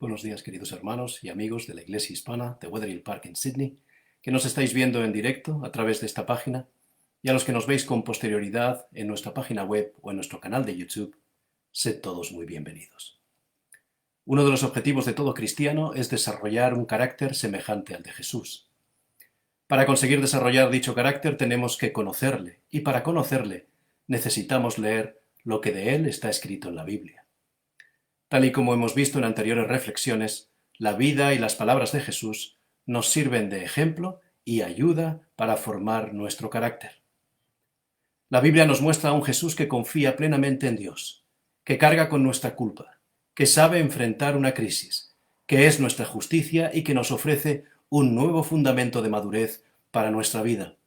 Buenos días, queridos hermanos y amigos de la Iglesia Hispana de Wetherill Park en Sydney, que nos estáis viendo en directo a través de esta página, y a los que nos veis con posterioridad en nuestra página web o en nuestro canal de YouTube, sed todos muy bienvenidos. Uno de los objetivos de todo cristiano es desarrollar un carácter semejante al de Jesús. Para conseguir desarrollar dicho carácter tenemos que conocerle, y para conocerle necesitamos leer lo que de él está escrito en la Biblia. Tal y como hemos visto en anteriores reflexiones, la vida y las palabras de Jesús nos sirven de ejemplo y ayuda para formar nuestro carácter. La Biblia nos muestra a un Jesús que confía plenamente en Dios, que carga con nuestra culpa, que sabe enfrentar una crisis, que es nuestra justicia y que nos ofrece un nuevo fundamento de madurez para nuestra vida.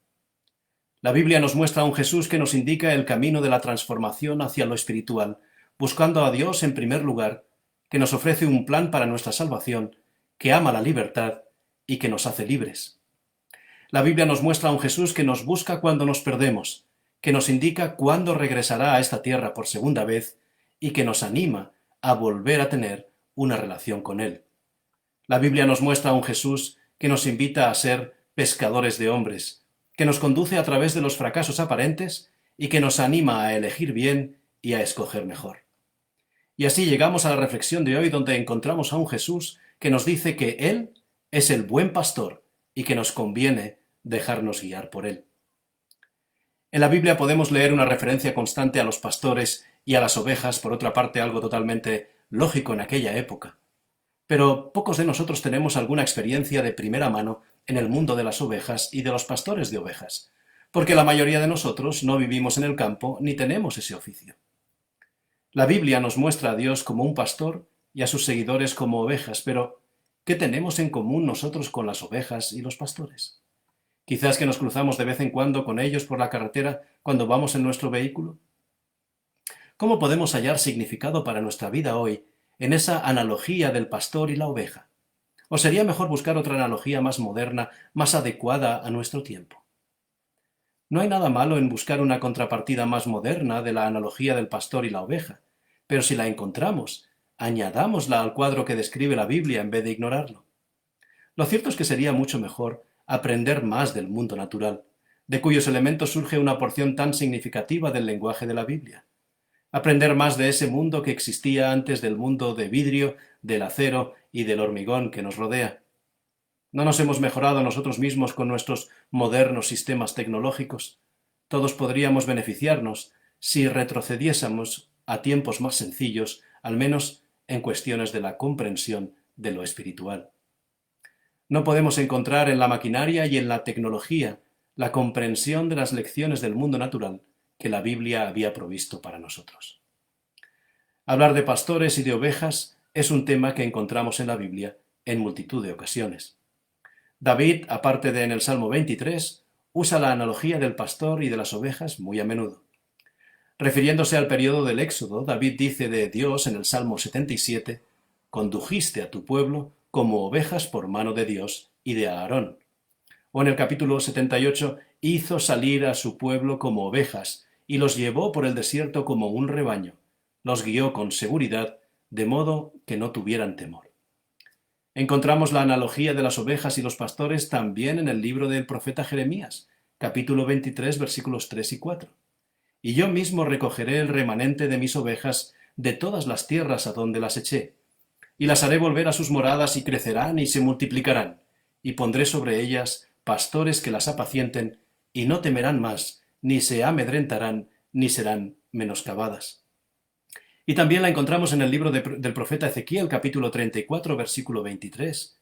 La Biblia nos muestra a un Jesús que nos indica el camino de la transformación hacia lo espiritual, buscando a Dios en primer lugar, que nos ofrece un plan para nuestra salvación, que ama la libertad y que nos hace libres. La Biblia nos muestra a un Jesús que nos busca cuando nos perdemos, que nos indica cuándo regresará a esta tierra por segunda vez y que nos anima a volver a tener una relación con Él. La Biblia nos muestra a un Jesús que nos invita a ser pescadores de hombres, que nos conduce a través de los fracasos aparentes y que nos anima a elegir bien y a escoger mejor. Y así llegamos a la reflexión de hoy, donde encontramos a un Jesús que nos dice que Él es el buen pastor y que nos conviene dejarnos guiar por Él. En la Biblia podemos leer una referencia constante a los pastores y a las ovejas, por otra parte algo totalmente lógico en aquella época. Pero pocos de nosotros tenemos alguna experiencia de primera mano en el mundo de las ovejas y de los pastores de ovejas, porque la mayoría de nosotros no vivimos en el campo ni tenemos ese oficio. La Biblia nos muestra a Dios como un pastor y a sus seguidores como ovejas, pero ¿qué tenemos en común nosotros con las ovejas y los pastores? Quizás que nos cruzamos de vez en cuando con ellos por la carretera cuando vamos en nuestro vehículo. ¿Cómo podemos hallar significado para nuestra vida hoy en esa analogía del pastor y la oveja? ¿O sería mejor buscar otra analogía más moderna, más adecuada a nuestro tiempo? No hay nada malo en buscar una contrapartida más moderna de la analogía del pastor y la oveja, pero si la encontramos, añadámosla al cuadro que describe la Biblia en vez de ignorarlo. Lo cierto es que sería mucho mejor aprender más del mundo natural, de cuyos elementos surge una porción tan significativa del lenguaje de la Biblia. Aprender más de ese mundo que existía antes del mundo de vidrio, del acero y del hormigón que nos rodea. ¿No nos hemos mejorado nosotros mismos con nuestros modernos sistemas tecnológicos? Todos podríamos beneficiarnos si retrocediésemos a tiempos más sencillos, al menos en cuestiones de la comprensión de lo espiritual. No podemos encontrar en la maquinaria y en la tecnología la comprensión de las lecciones del mundo natural que la Biblia había provisto para nosotros. Hablar de pastores y de ovejas es un tema que encontramos en la Biblia en multitud de ocasiones. David, aparte de en el Salmo 23, usa la analogía del pastor y de las ovejas muy a menudo. Refiriéndose al periodo del Éxodo, David dice de Dios en el Salmo 77, «Condujiste a tu pueblo como ovejas por mano de Dios y de Aarón». O en el capítulo 78, «Hizo salir a su pueblo como ovejas y los llevó por el desierto como un rebaño. Los guió con seguridad, de modo que no tuvieran temor». Encontramos la analogía de las ovejas y los pastores también en el libro del profeta Jeremías, capítulo 23, versículos 3 y 4. «Y yo mismo recogeré el remanente de mis ovejas de todas las tierras a donde las eché, y las haré volver a sus moradas y crecerán y se multiplicarán, y pondré sobre ellas pastores que las apacienten, y no temerán más, ni se amedrentarán, ni serán menoscabadas». Y también la encontramos en el libro del profeta Ezequiel, capítulo 34, versículo 23.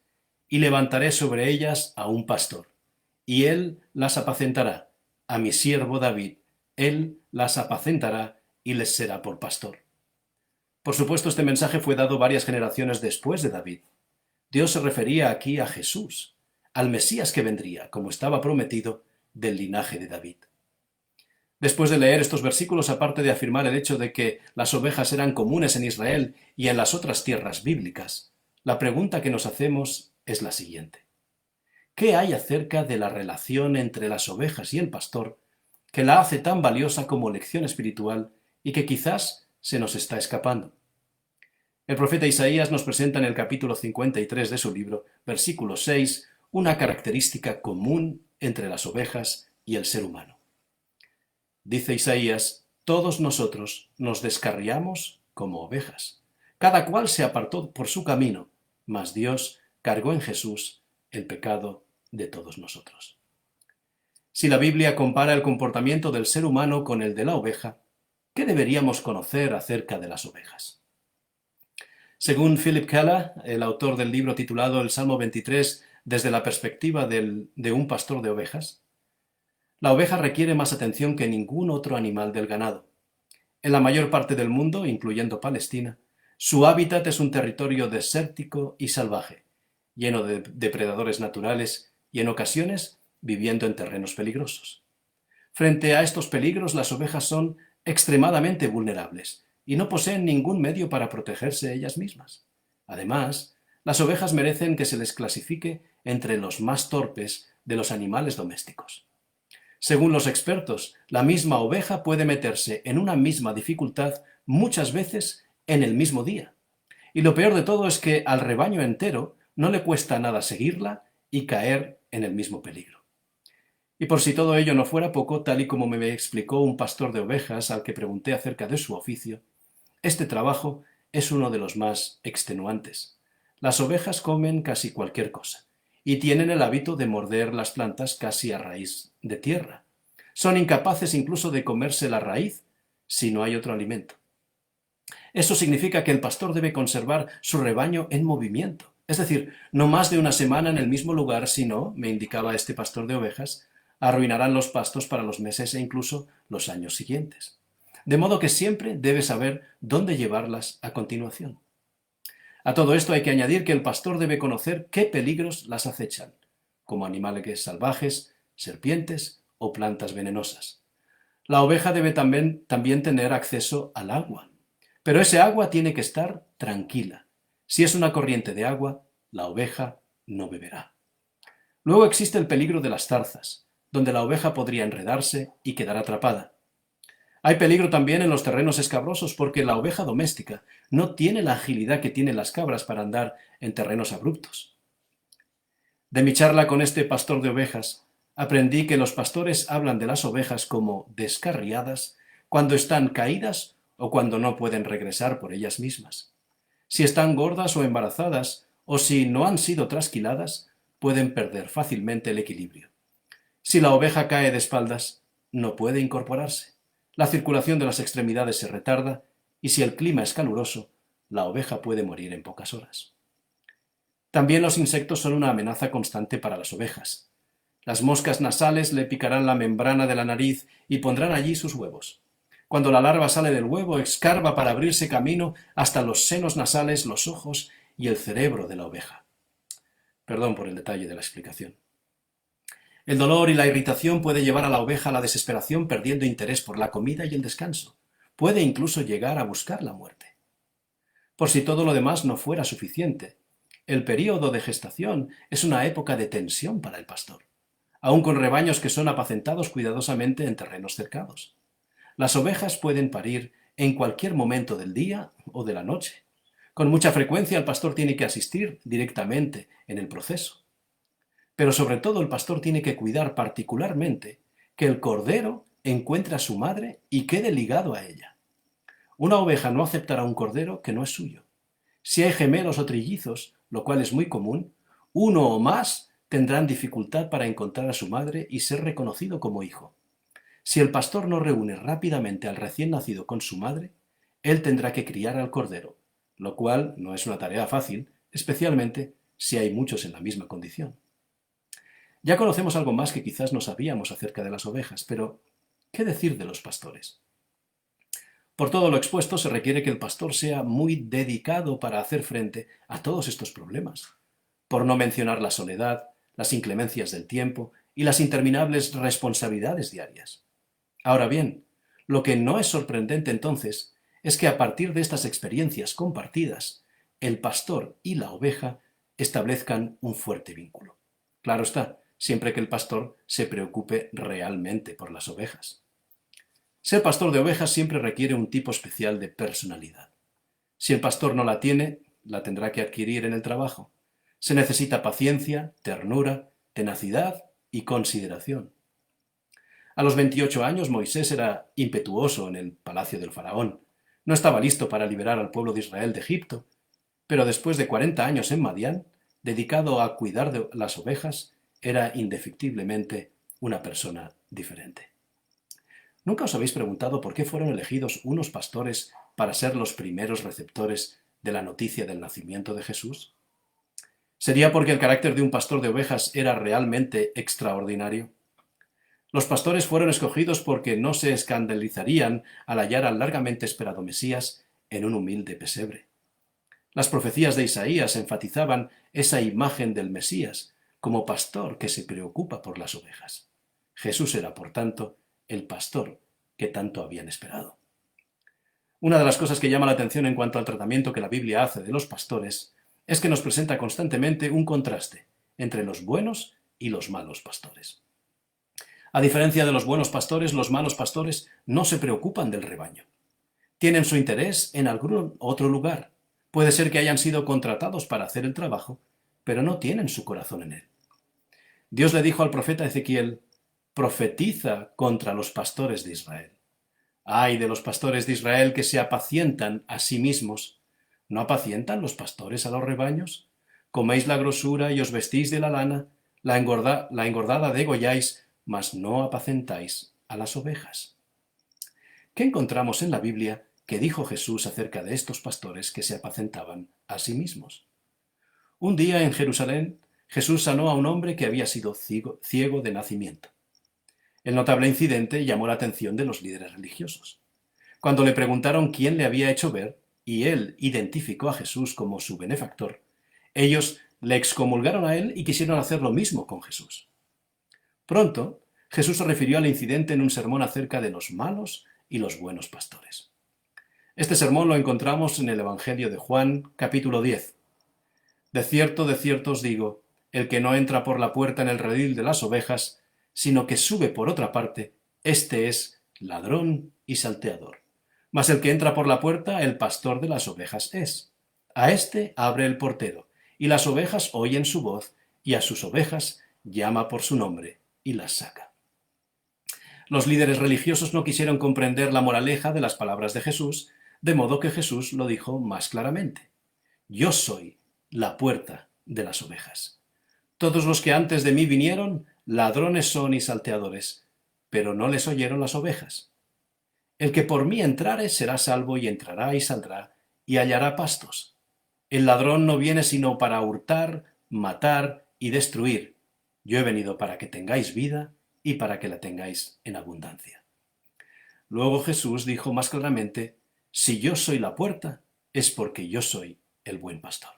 «Y levantaré sobre ellas a un pastor, y él las apacentará, a mi siervo David, él las apacentará y les será por pastor». Por supuesto, este mensaje fue dado varias generaciones después de David. Dios se refería aquí a Jesús, al Mesías que vendría, como estaba prometido, del linaje de David. Después de leer estos versículos, aparte de afirmar el hecho de que las ovejas eran comunes en Israel y en las otras tierras bíblicas, la pregunta que nos hacemos es la siguiente. ¿Qué hay acerca de la relación entre las ovejas y el pastor que la hace tan valiosa como lección espiritual y que quizás se nos está escapando? El profeta Isaías nos presenta en el capítulo 53 de su libro, versículo 6, una característica común entre las ovejas y el ser humano. Dice Isaías: todos nosotros nos descarriamos como ovejas. Cada cual se apartó por su camino, mas Dios cargó en Jesús el pecado de todos nosotros. Si la Biblia compara el comportamiento del ser humano con el de la oveja, ¿qué deberíamos conocer acerca de las ovejas? Según Philip Keller, el autor del libro titulado El Salmo 23 desde la perspectiva de un pastor de ovejas, la oveja requiere más atención que ningún otro animal del ganado. En la mayor parte del mundo, incluyendo Palestina, su hábitat es un territorio desértico y salvaje, lleno de depredadores naturales y en ocasiones viviendo en terrenos peligrosos. Frente a estos peligros, las ovejas son extremadamente vulnerables y no poseen ningún medio para protegerse ellas mismas. Además, las ovejas merecen que se les clasifique entre los más torpes de los animales domésticos. Según los expertos, la misma oveja puede meterse en una misma dificultad muchas veces en el mismo día. Y lo peor de todo es que al rebaño entero no le cuesta nada seguirla y caer en el mismo peligro. Y por si todo ello no fuera poco, tal y como me explicó un pastor de ovejas al que pregunté acerca de su oficio, este trabajo es uno de los más extenuantes. Las ovejas comen casi cualquier cosa y tienen el hábito de morder las plantas casi a raíz de tierra. Son incapaces incluso de comerse la raíz si no hay otro alimento. Eso significa que el pastor debe conservar su rebaño en movimiento, es decir, no más de una semana en el mismo lugar, si no, me indicaba este pastor de ovejas, arruinarán los pastos para los meses e incluso los años siguientes. De modo que siempre debe saber dónde llevarlas a continuación. A todo esto hay que añadir que el pastor debe conocer qué peligros las acechan, como animales salvajes, serpientes o plantas venenosas. La oveja debe también tener acceso al agua, pero ese agua tiene que estar tranquila. Si es una corriente de agua, la oveja no beberá. Luego existe el peligro de las zarzas, donde la oveja podría enredarse y quedar atrapada. Hay peligro también en los terrenos escabrosos porque la oveja doméstica no tiene la agilidad que tienen las cabras para andar en terrenos abruptos. De mi charla con este pastor de ovejas, aprendí que los pastores hablan de las ovejas como descarriadas cuando están caídas o cuando no pueden regresar por ellas mismas. Si están gordas o embarazadas o si no han sido trasquiladas, pueden perder fácilmente el equilibrio. Si la oveja cae de espaldas, no puede incorporarse. La circulación de las extremidades se retarda y si el clima es caluroso, la oveja puede morir en pocas horas. También los insectos son una amenaza constante para las ovejas. Las moscas nasales le picarán la membrana de la nariz y pondrán allí sus huevos. Cuando la larva sale del huevo, escarba para abrirse camino hasta los senos nasales, los ojos y el cerebro de la oveja. Perdón por el detalle de la explicación. El dolor y la irritación puede llevar a la oveja a la desesperación, perdiendo interés por la comida y el descanso. Puede incluso llegar a buscar la muerte. Por si todo lo demás no fuera suficiente, el período de gestación es una época de tensión para el pastor, aun con rebaños que son apacentados cuidadosamente en terrenos cercados. Las ovejas pueden parir en cualquier momento del día o de la noche. Con mucha frecuencia el pastor tiene que asistir directamente en el proceso. Pero sobre todo el pastor tiene que cuidar particularmente que el cordero encuentre a su madre y quede ligado a ella. Una oveja no aceptará un cordero que no es suyo. Si hay gemelos o trillizos, lo cual es muy común, uno o más tendrán dificultad para encontrar a su madre y ser reconocido como hijo. Si el pastor no reúne rápidamente al recién nacido con su madre, él tendrá que criar al cordero, lo cual no es una tarea fácil, especialmente si hay muchos en la misma condición. Ya conocemos algo más que quizás no sabíamos acerca de las ovejas, pero ¿qué decir de los pastores? Por todo lo expuesto, se requiere que el pastor sea muy dedicado para hacer frente a todos estos problemas, por no mencionar la soledad, las inclemencias del tiempo y las interminables responsabilidades diarias. Ahora bien, lo que no es sorprendente entonces es que a partir de estas experiencias compartidas, el pastor y la oveja establezcan un fuerte vínculo. Claro está, siempre que el pastor se preocupe realmente por las ovejas. Ser pastor de ovejas siempre requiere un tipo especial de personalidad. Si el pastor no la tiene, la tendrá que adquirir en el trabajo. Se necesita paciencia, ternura, tenacidad y consideración. A los 28 años Moisés era impetuoso en el palacio del faraón. No estaba listo para liberar al pueblo de Israel de Egipto, pero después de 40 años en Madián, dedicado a cuidar de las ovejas, era indefectiblemente una persona diferente. ¿Nunca os habéis preguntado por qué fueron elegidos unos pastores para ser los primeros receptores de la noticia del nacimiento de Jesús? ¿Sería porque el carácter de un pastor de ovejas era realmente extraordinario? Los pastores fueron escogidos porque no se escandalizarían al hallar al largamente esperado Mesías en un humilde pesebre. Las profecías de Isaías enfatizaban esa imagen del Mesías como pastor que se preocupa por las ovejas. Jesús era, por tanto, el pastor que tanto habían esperado. Una de las cosas que llama la atención en cuanto al tratamiento que la Biblia hace de los pastores es que nos presenta constantemente un contraste entre los buenos y los malos pastores. A diferencia de los buenos pastores, los malos pastores no se preocupan del rebaño. Tienen su interés en algún otro lugar. Puede ser que hayan sido contratados para hacer el trabajo, pero no tienen su corazón en él. Dios le dijo al profeta Ezequiel: profetiza contra los pastores de Israel. ¡Ay de los pastores de Israel que se apacientan a sí mismos! ¿No apacientan los pastores a los rebaños? Coméis la grosura y os vestís de la lana, la engordada degolláis, mas no apacentáis a las ovejas. ¿Qué encontramos en la Biblia que dijo Jesús acerca de estos pastores que se apacentaban a sí mismos? Un día en Jerusalén, Jesús sanó a un hombre que había sido ciego de nacimiento. El notable incidente llamó la atención de los líderes religiosos. Cuando le preguntaron quién le había hecho ver, y él identificó a Jesús como su benefactor, ellos le excomulgaron a él y quisieron hacer lo mismo con Jesús. Pronto, Jesús se refirió al incidente en un sermón acerca de los malos y los buenos pastores. Este sermón lo encontramos en el Evangelio de Juan, capítulo 10. De cierto os digo, el que no entra por la puerta en el redil de las ovejas, sino que sube por otra parte, éste es ladrón y salteador. Mas el que entra por la puerta, el pastor de las ovejas es. A éste abre el portero, y las ovejas oyen su voz, y a sus ovejas llama por su nombre, y las saca. Los líderes religiosos no quisieron comprender la moraleja de las palabras de Jesús, de modo que Jesús lo dijo más claramente. Yo soy la puerta de las ovejas. Todos los que antes de mí vinieron, ladrones son y salteadores, pero no les oyeron las ovejas. El que por mí entrare será salvo y entrará y saldrá y hallará pastos. El ladrón no viene sino para hurtar, matar y destruir. Yo he venido para que tengáis vida y para que la tengáis en abundancia. Luego Jesús dijo más claramente: si yo soy la puerta, es porque yo soy el buen pastor.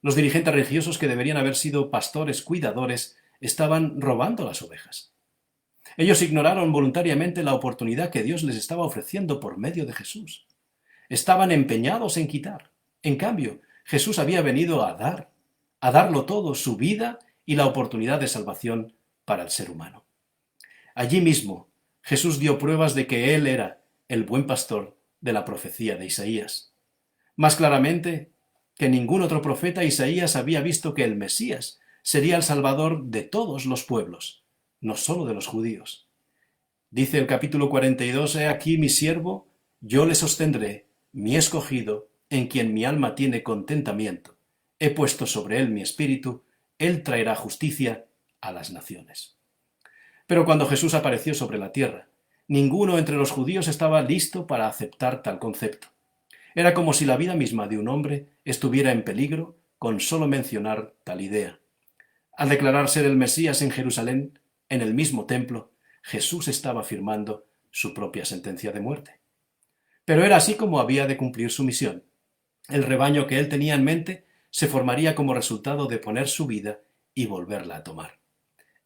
Los dirigentes religiosos, que deberían haber sido pastores cuidadores, estaban robando las ovejas. Ellos ignoraron voluntariamente la oportunidad que Dios les estaba ofreciendo por medio de Jesús. Estaban empeñados en quitar. En cambio, Jesús había venido a darlo todo, su vida y la oportunidad de salvación para el ser humano. Allí mismo, Jesús dio pruebas de que Él era el buen pastor de la profecía de Isaías. Más claramente que ningún otro profeta, Isaías había visto que el Mesías sería el Salvador de todos los pueblos, no solo de los judíos. Dice el capítulo 42, he aquí mi siervo, yo le sostendré, mi escogido, en quien mi alma tiene contentamiento. He puesto sobre él mi espíritu, él traerá justicia a las naciones. Pero cuando Jesús apareció sobre la tierra, ninguno entre los judíos estaba listo para aceptar tal concepto. Era como si la vida misma de un hombre estuviera en peligro con solo mencionar tal idea. Al declarar ser el Mesías en Jerusalén, en el mismo templo, Jesús estaba firmando su propia sentencia de muerte. Pero era así como había de cumplir su misión. El rebaño que él tenía en mente se formaría como resultado de poner su vida y volverla a tomar.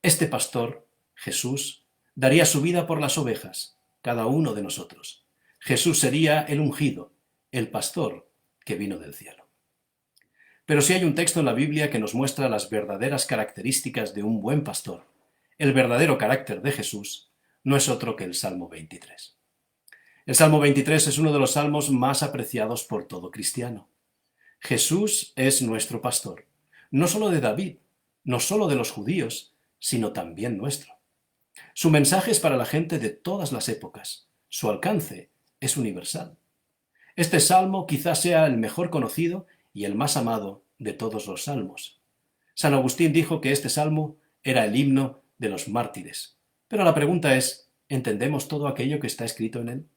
Este pastor, Jesús, daría su vida por las ovejas, cada uno de nosotros. Jesús sería el ungido, el pastor que vino del cielo. Pero si hay un texto en la Biblia que nos muestra las verdaderas características de un buen pastor, el verdadero carácter de Jesús, no es otro que el Salmo 23. El Salmo 23 es uno de los salmos más apreciados por todo cristiano. Jesús es nuestro pastor, no solo de David, no solo de los judíos, sino también nuestro. Su mensaje es para la gente de todas las épocas. Su alcance es universal. Este salmo quizás sea el mejor conocido y el más amado de todos los salmos. San Agustín dijo que este salmo era el himno de los mártires. Pero la pregunta es, ¿entendemos todo aquello que está escrito en él?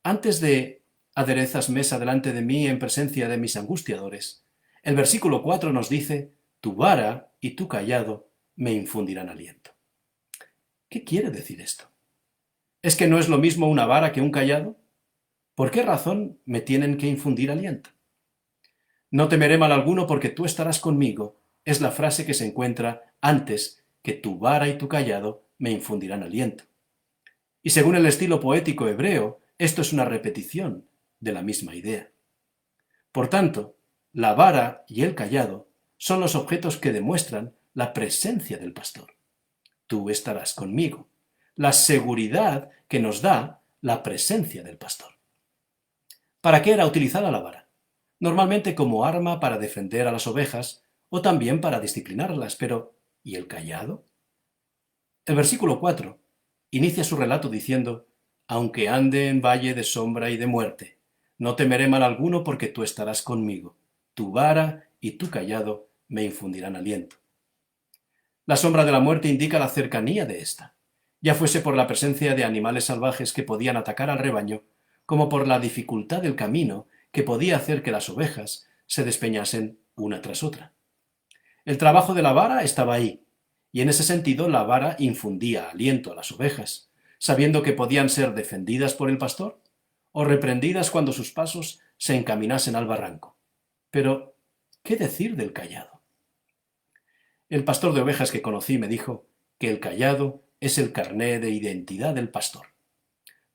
Antes de aderezas mesa delante de mí en presencia de mis angustiadores, el versículo 4 nos dice, tu vara y tu cayado me infundirán aliento. ¿Qué quiere decir esto? ¿Es que no es lo mismo una vara que un cayado? ¿Por qué razón me tienen que infundir aliento? No temeré mal alguno porque tú estarás conmigo, es la frase que se encuentra antes que tu vara y tu cayado me infundirán aliento. Y según el estilo poético hebreo, esto es una repetición de la misma idea. Por tanto, la vara y el cayado son los objetos que demuestran la presencia del pastor. Tú estarás conmigo, la seguridad que nos da la presencia del pastor. ¿Para qué era utilizada la vara? Normalmente como arma para defender a las ovejas o también para disciplinarlas, pero ¿y el cayado? El versículo 4 inicia su relato diciendo, aunque ande en valle de sombra y de muerte, no temeré mal alguno porque tú estarás conmigo, tu vara y tu cayado me infundirán aliento. La sombra de la muerte indica la cercanía de ésta, ya fuese por la presencia de animales salvajes que podían atacar al rebaño, como por la dificultad del camino que podía hacer que las ovejas se despeñasen una tras otra. El trabajo de la vara estaba ahí, y en ese sentido la vara infundía aliento a las ovejas, sabiendo que podían ser defendidas por el pastor o reprendidas cuando sus pasos se encaminasen al barranco. Pero, ¿qué decir del cayado? El pastor de ovejas que conocí me dijo que el cayado es el carné de identidad del pastor.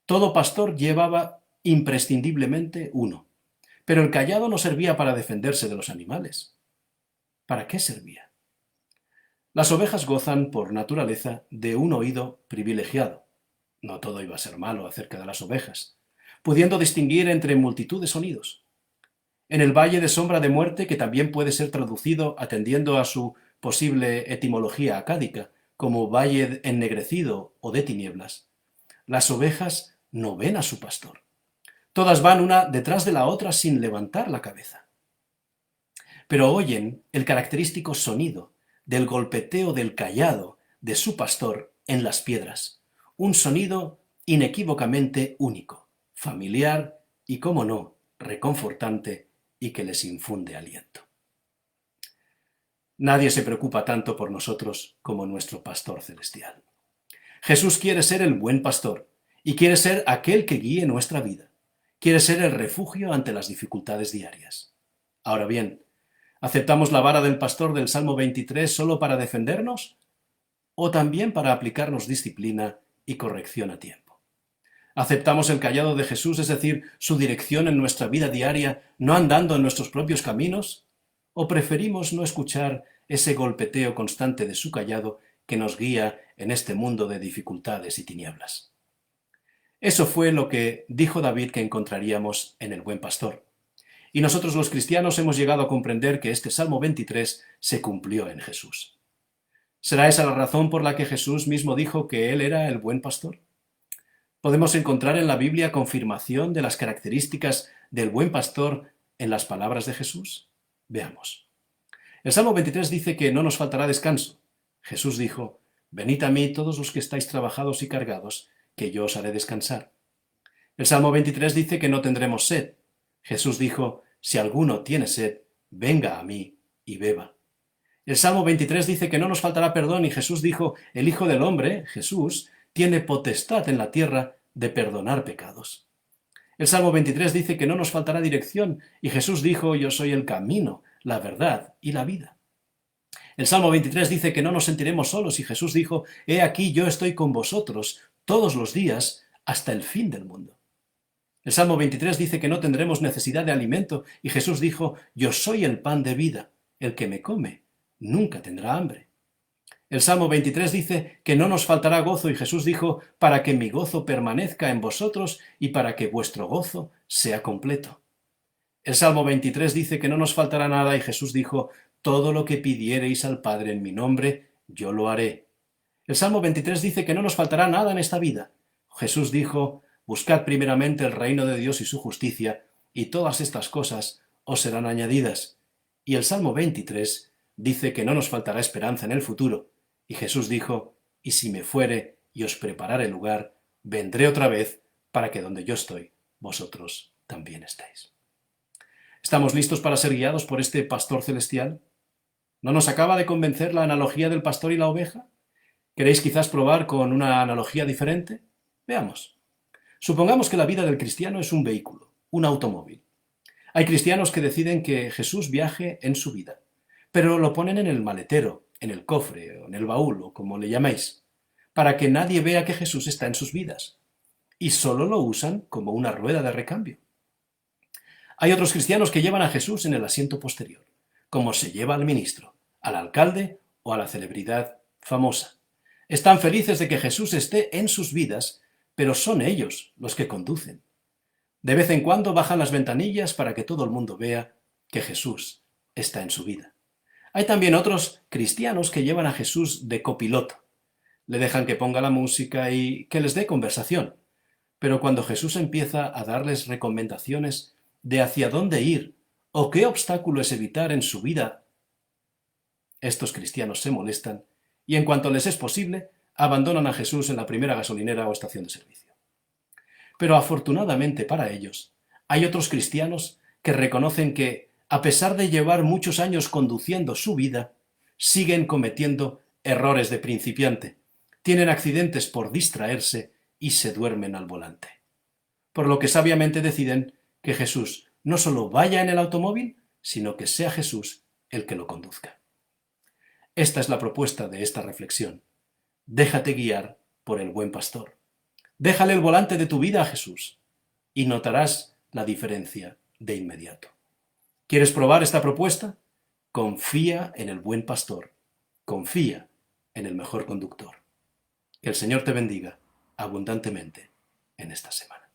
Todo pastor llevaba imprescindiblemente uno, pero el cayado no servía para defenderse de los animales. ¿Para qué servía? Las ovejas gozan por naturaleza de un oído privilegiado. No todo iba a ser malo acerca de las ovejas, pudiendo distinguir entre multitud de sonidos. En el valle de sombra de muerte, que también puede ser traducido atendiendo a su posible etimología acádica, como valle ennegrecido o de tinieblas, las ovejas no ven a su pastor. Todas van una detrás de la otra sin levantar la cabeza. Pero oyen el característico sonido del golpeteo del cayado de su pastor en las piedras, un sonido inequívocamente único, familiar y, cómo no, reconfortante y que les infunde aliento. Nadie se preocupa tanto por nosotros como nuestro pastor celestial. Jesús quiere ser el buen pastor y quiere ser aquel que guíe nuestra vida. Quiere ser el refugio ante las dificultades diarias. Ahora bien, ¿aceptamos la vara del pastor del Salmo 23 solo para defendernos o también para aplicarnos disciplina y corrección a tiempo? ¿Aceptamos el cayado de Jesús, es decir, su dirección en nuestra vida diaria, no andando en nuestros propios caminos? ¿O preferimos no escuchar ese golpeteo constante de su cayado que nos guía en este mundo de dificultades y tinieblas? Eso fue lo que dijo David que encontraríamos en el Buen Pastor. Y nosotros los cristianos hemos llegado a comprender que este Salmo 23 se cumplió en Jesús. ¿Será esa la razón por la que Jesús mismo dijo que Él era el Buen Pastor? ¿Podemos encontrar en la Biblia confirmación de las características del Buen Pastor en las palabras de Jesús? Veamos. El Salmo 23 dice que no nos faltará descanso. Jesús dijo, venid a mí todos los que estáis trabajados y cargados, que yo os haré descansar. El Salmo 23 dice que no tendremos sed. Jesús dijo, si alguno tiene sed, venga a mí y beba. El Salmo 23 dice que no nos faltará perdón y Jesús dijo, el Hijo del Hombre, Jesús, tiene potestad en la tierra de perdonar pecados. El Salmo 23 dice que no nos faltará dirección y Jesús dijo, yo soy el camino, la verdad y la vida. El Salmo 23 dice que no nos sentiremos solos y Jesús dijo, he aquí yo estoy con vosotros todos los días hasta el fin del mundo. El Salmo 23 dice que no tendremos necesidad de alimento y Jesús dijo, yo soy el pan de vida, el que me come nunca tendrá hambre. El Salmo 23 dice que no nos faltará gozo y Jesús dijo, para que mi gozo permanezca en vosotros y para que vuestro gozo sea completo. El Salmo 23 dice que no nos faltará nada y Jesús dijo, todo lo que pidiereis al Padre en mi nombre, yo lo haré. El Salmo 23 dice que no nos faltará nada en esta vida. Jesús dijo, buscad primeramente el reino de Dios y su justicia, y todas estas cosas os serán añadidas. Y el Salmo 23 dice que no nos faltará esperanza en el futuro. Y Jesús dijo, y si me fuere y os preparare lugar, vendré otra vez para que donde yo estoy, vosotros también estéis. ¿Estamos listos para ser guiados por este pastor celestial? ¿No nos acaba de convencer la analogía del pastor y la oveja? ¿Queréis quizás probar con una analogía diferente? Veamos. Supongamos que la vida del cristiano es un vehículo, un automóvil. Hay cristianos que deciden que Jesús viaje en su vida, pero lo ponen en el maletero, en el cofre o en el baúl o como le llaméis, para que nadie vea que Jesús está en sus vidas, y solo lo usan como una rueda de recambio. Hay otros cristianos que llevan a Jesús en el asiento posterior, como se lleva al ministro, al alcalde o a la celebridad famosa. Están felices de que Jesús esté en sus vidas, pero son ellos los que conducen. De vez en cuando bajan las ventanillas para que todo el mundo vea que Jesús está en su vida. Hay también otros cristianos que llevan a Jesús de copiloto. Le dejan que ponga la música y que les dé conversación. Pero cuando Jesús empieza a darles recomendaciones de hacia dónde ir o qué obstáculos evitar en su vida, estos cristianos se molestan y en cuanto les es posible, abandonan a Jesús en la primera gasolinera o estación de servicio. Pero afortunadamente para ellos, hay otros cristianos que reconocen que, a pesar de llevar muchos años conduciendo su vida, siguen cometiendo errores de principiante, tienen accidentes por distraerse y se duermen al volante. Por lo que sabiamente deciden que Jesús no solo vaya en el automóvil, sino que sea Jesús el que lo conduzca. Esta es la propuesta de esta reflexión. Déjate guiar por el buen pastor. Déjale el volante de tu vida a Jesús y notarás la diferencia de inmediato. ¿Quieres probar esta propuesta? Confía en el buen pastor. Confía en el mejor conductor. Que el Señor te bendiga abundantemente en esta semana.